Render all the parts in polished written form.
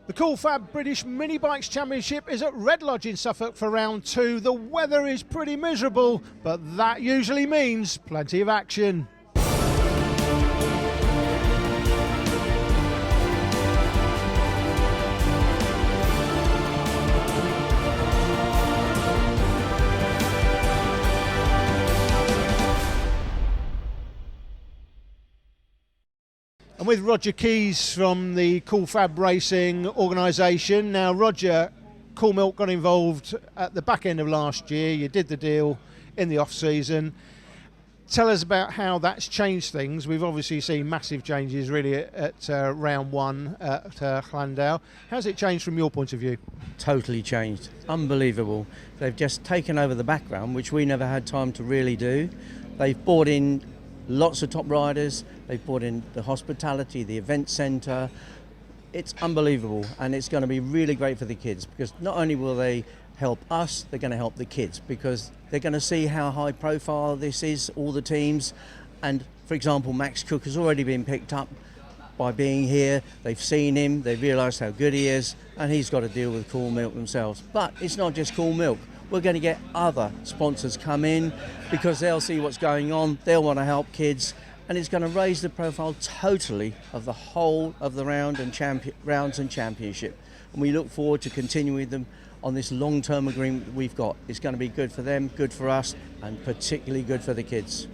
The Cool Fab British Minibikes Championship is at Red Lodge in Suffolk for round 2. The weather is pretty miserable, but that usually means plenty of action. And with Roger Keys from the Cool Fab Racing organisation. Now, Roger, Cool Milk got involved at the back end of last year. You did the deal in the off-season. Tell us about how that's changed things. We've obviously seen massive changes really at round 1 at Llandau. How's it changed from your point of view? Totally changed. Unbelievable. They've just taken over the background, which we never had time to really do. They've brought in lots of top riders. They've brought in the hospitality, the event centre. It's unbelievable, and it's going to be really great for the kids, because not only will they help us, they're going to help the kids, because they're going to see how high profile this is, all the teams. And for example, Max Cook has already been picked up by being here. They've seen him, they've realised how good he is, and he's got to deal with Cool Milk themselves. But it's not just Cool Milk. We're going to get other sponsors come in, because they'll see what's going on, they'll want to help kids, and it's going to raise the profile totally of the whole of the rounds and championship. And we look forward to continuing them on this long-term agreement that we've got. It's going to be good for them, good for us, and particularly good for the kids.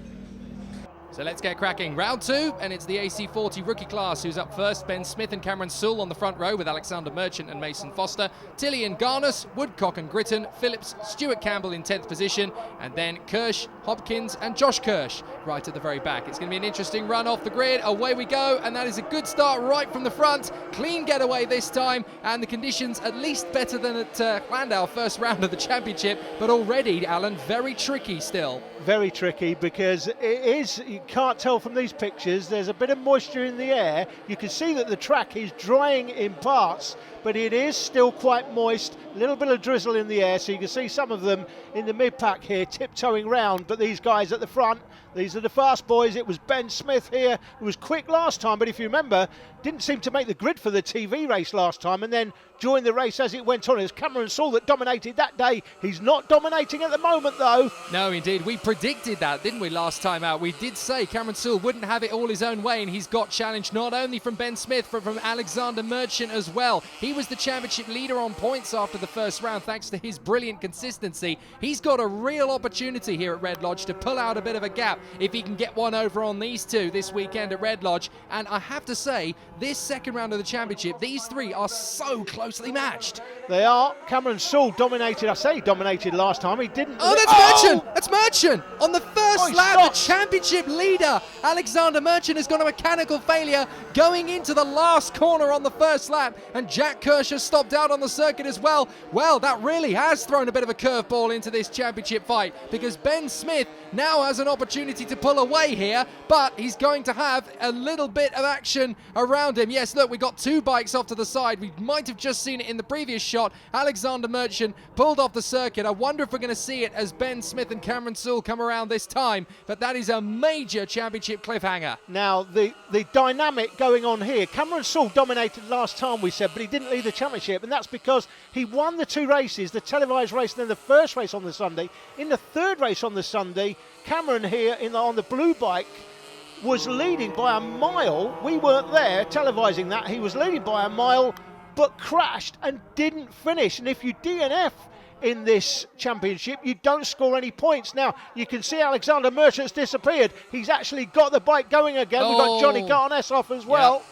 So let's get cracking. Round 2, and it's the AC40 rookie class who's up first. Ben Smith and Cameron Sewell on the front row with Alexander Merchant and Mason Foster. Tilly and Garnus, Woodcock and Gritton, Phillips, Stuart Campbell in 10th position, and then Kirsch, Hopkins and Josh Kirsch right at the very back. It's going to be an interesting run off the grid. Away we go, and that is a good start right from the front. Clean getaway this time, and the conditions at least better than at Llandau, first round of the championship, but already, Alan, very tricky still. Very tricky, because it is, you can't tell from these pictures, there's a bit of moisture in the air. You can see that the track is drying in parts, but it is still quite moist, a little bit of drizzle in the air, so you can see some of them in the mid-pack here tiptoeing round, but these guys at the front, these are the fast boys. It was Ben Smith here, who was quick last time, but if you remember, didn't seem to make the grid for the TV race last time, and then joined the race as it went on. It was Cameron Sewell that dominated that day. He's not dominating at the moment, though. No, indeed. We predicted that, didn't we, last time out? We did say Cameron Sewell wouldn't have it all his own way, and he's got challenged not only from Ben Smith, but from Alexander Merchant as well. He was the championship leader on points after the first round, thanks to his brilliant consistency. He's got a real opportunity here at Red Lodge to pull out a bit of a gap if he can get one over on these two this weekend at Red Lodge. And I have to say, this second round of the championship, these three are so closely matched. They are. Cameron Sewell dominated. I say he dominated last time. He didn't. Oh, that's Merchant! That's Merchant! On the first lap, stopped. the championship leader, Alexander Merchant, has got a mechanical failure going into the last corner on the first lap, and Jack Kirsch has stopped out on the circuit as well. Well, that really has thrown a bit of a curveball into this championship fight, because Ben Smith now has an opportunity to pull away here, but he's going to have a little bit of action around him. Yes, look, we got two bikes off to the side. We might have just seen it in the previous shot. Alexander Merchant pulled off the circuit. I wonder if we're going to see it as Ben Smith and Cameron Sewell come around this time, but that is a major championship cliffhanger. Now, the dynamic going on here, Cameron Sewell dominated last time, we said, but he didn't lead the championship, and that's because he won the two races, the televised race and then the first race on the Sunday. In the third race on the Sunday, Cameron here on the blue bike was leading by a mile. We weren't there televising that. He was leading by a mile, but crashed and didn't finish. And if you DNF in this championship, you don't score any points. Now, you can see Alexander Merchant's disappeared. He's actually got the bike going again. We've got Johnny Garness off as well. Yep.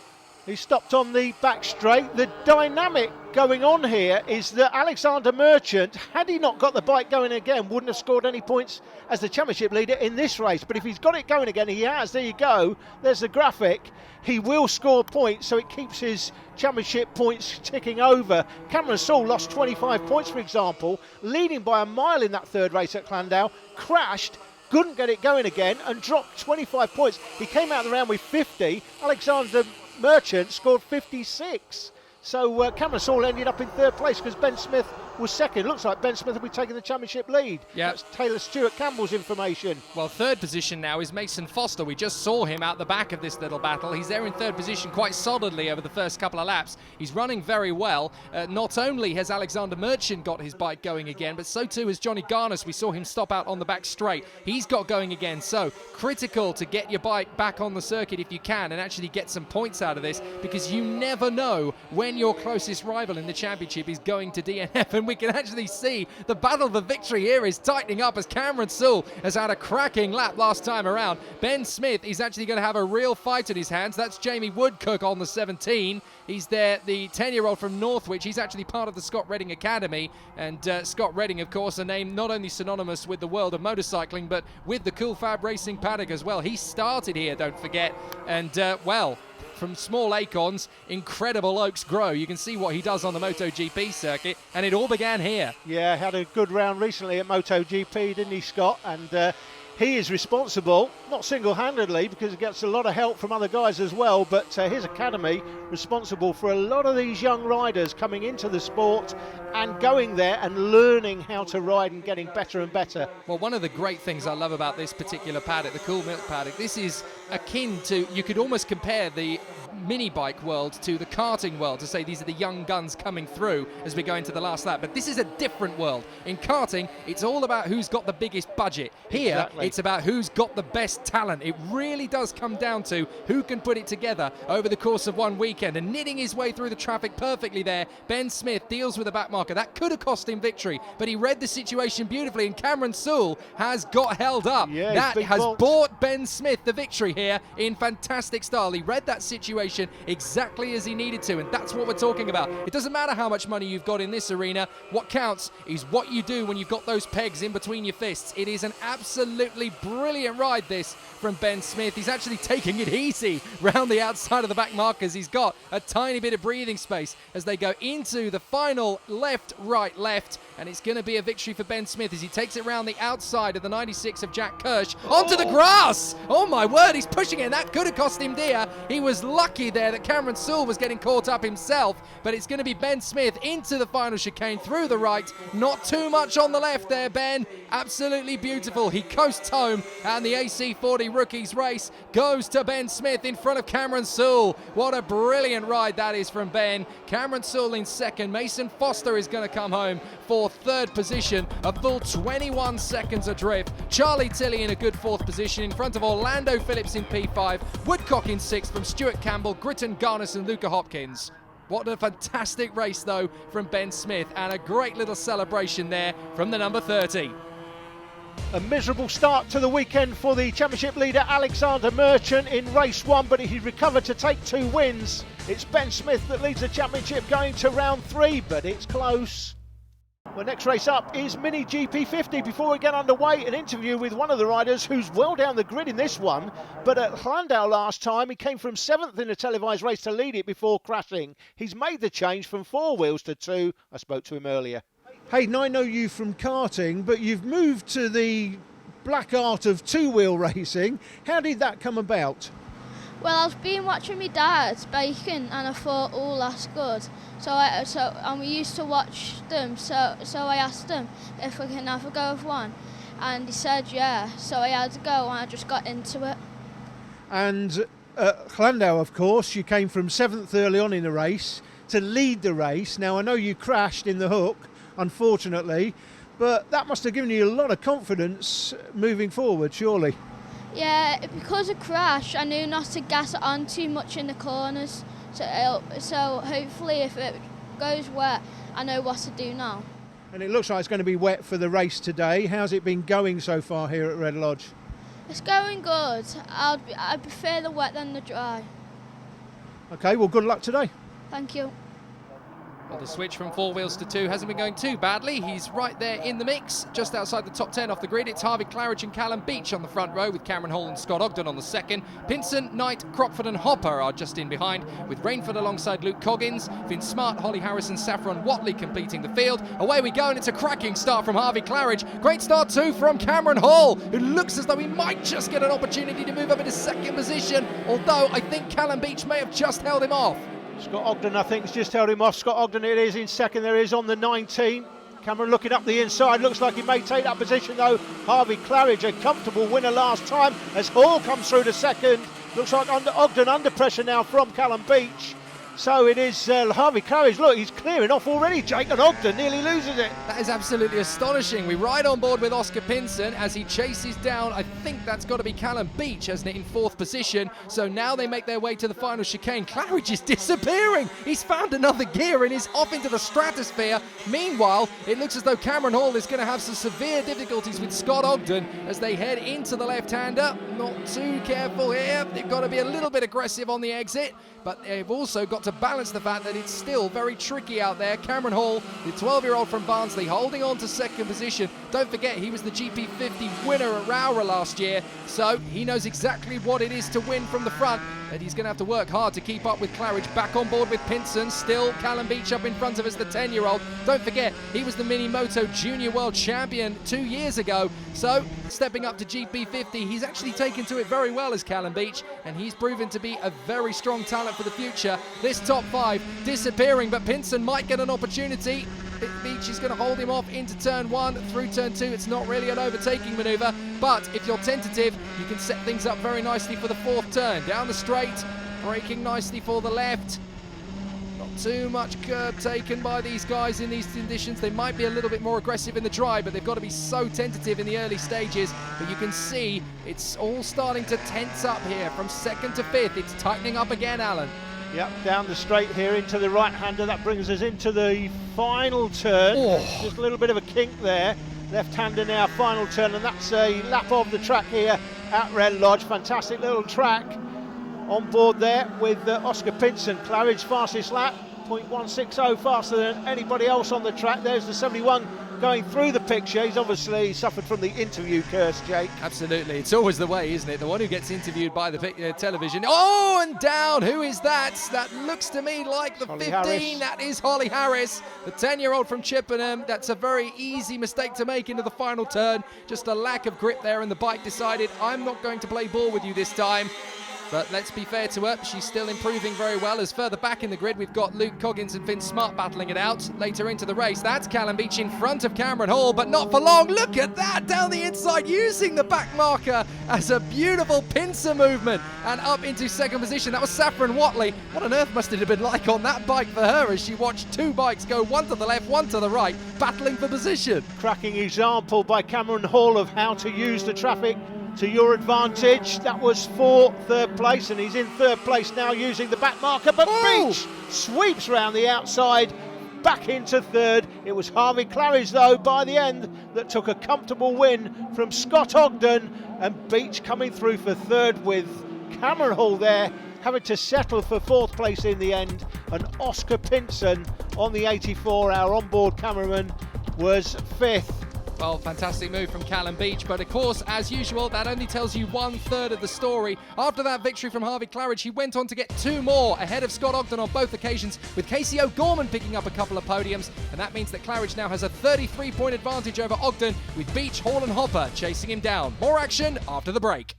He stopped on the back straight. The dynamic going on here is that Alexander Merchant, had he not got the bike going again, wouldn't have scored any points as the championship leader in this race. But if he's got it going again, he has. There you go. There's the graphic. He will score points, so it keeps his championship points ticking over. Cameron Sewell lost 25 points, for example, leading by a mile in that third race at Llandau, crashed, couldn't get it going again, and dropped 25 points. He came out of the round with 50. Alexander Merchant scored 56. So Cameron Sewell ended up in third place because Ben Smith was second. Looks like Ben Smith will be taking the championship lead. Yeah. That's Taylor Stewart Campbell's information. Well, third position now is Mason Foster. We just saw him out the back of this little battle. He's there in third position quite solidly over the first couple of laps. He's running very well. Not only has Alexander Merchant got his bike going again, but so too has Johnny Garnis. We saw him stop out on the back straight. He's got going again. So critical to get your bike back on the circuit if you can and actually get some points out of this, because you never know when your closest rival in the championship is going to DNF, and we can actually see the battle for victory here is tightening up as Cameron Sewell has had a cracking lap last time around. Ben Smith is actually going to have a real fight in his hands. That's Jamie Woodcock on the 17. He's there, the 10-year-old from Northwich. He's actually part of the Scott Redding Academy, and Scott Redding, of course, a name not only synonymous with the world of motorcycling, but with the Cool Fab Racing paddock as well. He started here, don't forget, and well, from small acorns, incredible oaks grow. You can see what he does on the MotoGP circuit, and it all began here. Yeah, had a good round recently at MotoGP, didn't he, Scott? And he is responsible, not single-handedly, because he gets a lot of help from other guys as well, but his academy responsible for a lot of these young riders coming into the sport and going there and learning how to ride and getting better and better. Well, one of the great things I love about this particular paddock, the Cool Milk paddock, this is akin to, you could almost compare the mini bike world to the karting world, to say these are the young guns coming through as we go into the last lap. But this is a different world. In karting, it's all about who's got the biggest budget. Here, Exactly. It's about who's got the best talent. It really does come down to who can put it together over the course of one weekend. And knitting his way through the traffic perfectly there, Ben Smith deals with a back marker. That could have cost him victory, but he read the situation beautifully, and Cameron Sewell has got held up. Yeah, that big has bolt. bought Ben Smith the victory here in fantastic style. He read that situation exactly as he needed to, and that's what we're talking about. It doesn't matter how much money you've got in this arena. What counts is what you do when you've got those pegs in between your fists. It is an absolutely brilliant ride, this, from Ben Smith. He's actually taking it easy round the outside of the back markers. He's got a tiny bit of breathing space as they go into the final left, right, left, and it's going to be a victory for Ben Smith as he takes it round the outside of the 96 of Jack Kirsch onto the grass. Oh my word, he's pushing it, and that could have cost him dear. He was lucky there that Cameron Sewell was getting caught up himself, but it's going to be Ben Smith into the final chicane through the right. Not too much on the left there, Ben. Absolutely beautiful. He coasts home, and the AC40 Rookies race goes to Ben Smith in front of Cameron Sewell. What a brilliant ride that is from Ben. Cameron Sewell in second. Mason Foster is going to come home for third position, a full 21 seconds adrift. Charlie Tilley in a good fourth position in front of Orlando Phillips in P5. Woodcock in sixth from Stuart Campbell, Gritton Garnis and Luca Hopkins. What a fantastic race though from Ben Smith, and a great little celebration there from the number 30. A miserable start to the weekend for the championship leader Alexander Merchant in race one, but he recovered to take 2 wins. It's Ben Smith that leads the championship going to round 3, but it's close. The next race up is Mini GP50. Before we get underway, an interview with one of the riders who's well down the grid in this one, but at Llandau last time he came from 7th in a televised race to lead it before crashing. He's made the change from 4 wheels to 2. I spoke to him earlier. Hey, now I know you from karting, but you've moved to the black art of 2-wheel racing. How did that come about? Well, I've been watching my dad biking, and I thought, oh, that's good. And we used to watch them. So I asked him if we can have a go of one, and he said yeah. So I had to go, and I just got into it. And at Llandau, of course, you came from 7th early on in the race to lead the race. Now I know you crashed in the hook, unfortunately, but that must have given you a lot of confidence moving forward, surely. Yeah, because of crash, I knew not to gas it on too much in the corners. So hopefully if it goes wet, I know what to do now. And it looks like it's going to be wet for the race today. How's it been going so far here at Red Lodge? It's going good. I prefer the wet than the dry. Okay, well, good luck today. Thank you. Well, the switch from 4 wheels to 2 hasn't been going too badly. He's right there in the mix, just outside the top 10 off the grid. It's Harvey Claridge and Callum Beach on the front row, with Cameron Hall and Scott Ogden on the second. Pinson, Knight, Crockford and Hopper are just in behind, with Rainford alongside Luke Coggins, Vince Smart, Holly Harrison, Saffron Watley completing the field. Away we go, and it's a cracking start from Harvey Claridge. Great start too from Cameron Hall, who looks as though he might just get an opportunity to move up into second position, although I think Callum Beach may have just held him off. Scott Ogden, I think, has just held him off. Scott Ogden, it is in second. There is on the 19. Cameron looking up the inside, looks like he may take that position though. Harvey Claridge, a comfortable winner last time, as Hall comes through to second. Looks like Ogden under pressure now from Callum Beach. So it is Harvey Claridge. Look, he's clearing off already, Jake, and Ogden nearly loses it. That is absolutely astonishing. We ride on board with Oscar Pinson as he chases down, I think that's got to be Callum Beach, hasn't it, in 4th position. So now they make their way to the final chicane. Claridge is disappearing. He's found another gear and is off into the stratosphere. Meanwhile, it looks as though Cameron Hall is going to have some severe difficulties with Scott Ogden as they head into the left-hander. Not too careful here. They've got to be a little bit aggressive on the exit, but they've also got to balance the fact that it's still very tricky out there. Cameron Hall, the 12-year-old from Barnsley, holding on to 2nd position. Don't forget, he was the GP50 winner at Rowra last year, so he knows exactly what it is to win from the front, and he's going to have to work hard to keep up with Claridge. Back on board with Pinson, still Callum Beach up in front of us, the 10-year-old. Don't forget, he was the Minimoto Junior World Champion 2 years ago, so stepping up to GP50, he's actually taken to it very well as Callum Beach, and he's proven to be a very strong talent for the future. This top 5 disappearing, but Pinson might get an opportunity. Beach is going to hold him off into turn 1, through turn 2. It's not really an overtaking manoeuvre, but if you're tentative, you can set things up very nicely for the 4th turn. Down the straight, braking nicely for the left. Not too much curb taken by these guys in these conditions. They might be a little bit more aggressive in the drive, but they've got to be so tentative in the early stages. But you can see it's all starting to tense up here from 2nd to 5th. It's tightening up again, Alan. Yep, down the straight here into the right-hander. That brings us into the final turn. Oh. Just a little bit of a kink there. Left-hander now, final turn, and that's a lap of the track here at Red Lodge. Fantastic little track on board there with Oscar Pinson. Claridge fastest lap, 0.160 faster than anybody else on the track. There's the 71 going through the picture. He's obviously suffered from the interview curse, Jake. Absolutely. It's always the way, isn't it? The one who gets interviewed by the television. Oh, and down. Who is that? That looks to me like the Holly 15. Harris. That is Holly Harris, the 10-year-old from Chippenham. That's a very easy mistake to make into the final turn. Just a lack of grip there, and the bike decided, I'm not going to play ball with you this time. But let's be fair to her, she's still improving very well. As further back in the grid, we've got Luke Coggins and Finn Smart battling it out. Later into the race, that's Callum Beach in front of Cameron Hall, but not for long. Look at that, down the inside, using the back marker as a beautiful pincer movement. And up into 2nd position, that was Saffron Watley. What on earth must it have been like on that bike for her as she watched 2 bikes go, one to the left, one to the right, battling for position. Cracking example by Cameron Hall of how to use the traffic to your advantage. That was for 3rd place, and he's in 3rd place now using the back marker, but Beach sweeps round the outside back into 3rd. It was Harvey Claridge though by the end that took a comfortable win from Scott Ogden, and Beach coming through for 3rd with Cameron Hall there having to settle for 4th place in the end, and Oscar Pinson on the 84-hour onboard cameraman was 5th. Well, fantastic move from Callum Beach, but of course, as usual, that only tells you 1/3 of the story. After that victory from Harvey Claridge, he went on to get 2 more ahead of Scott Ogden on both occasions, with Casey O'Gorman picking up a couple of podiums, and that means that Claridge now has a 33-point advantage over Ogden, with Beach, Hall and Hopper chasing him down. More action after the break.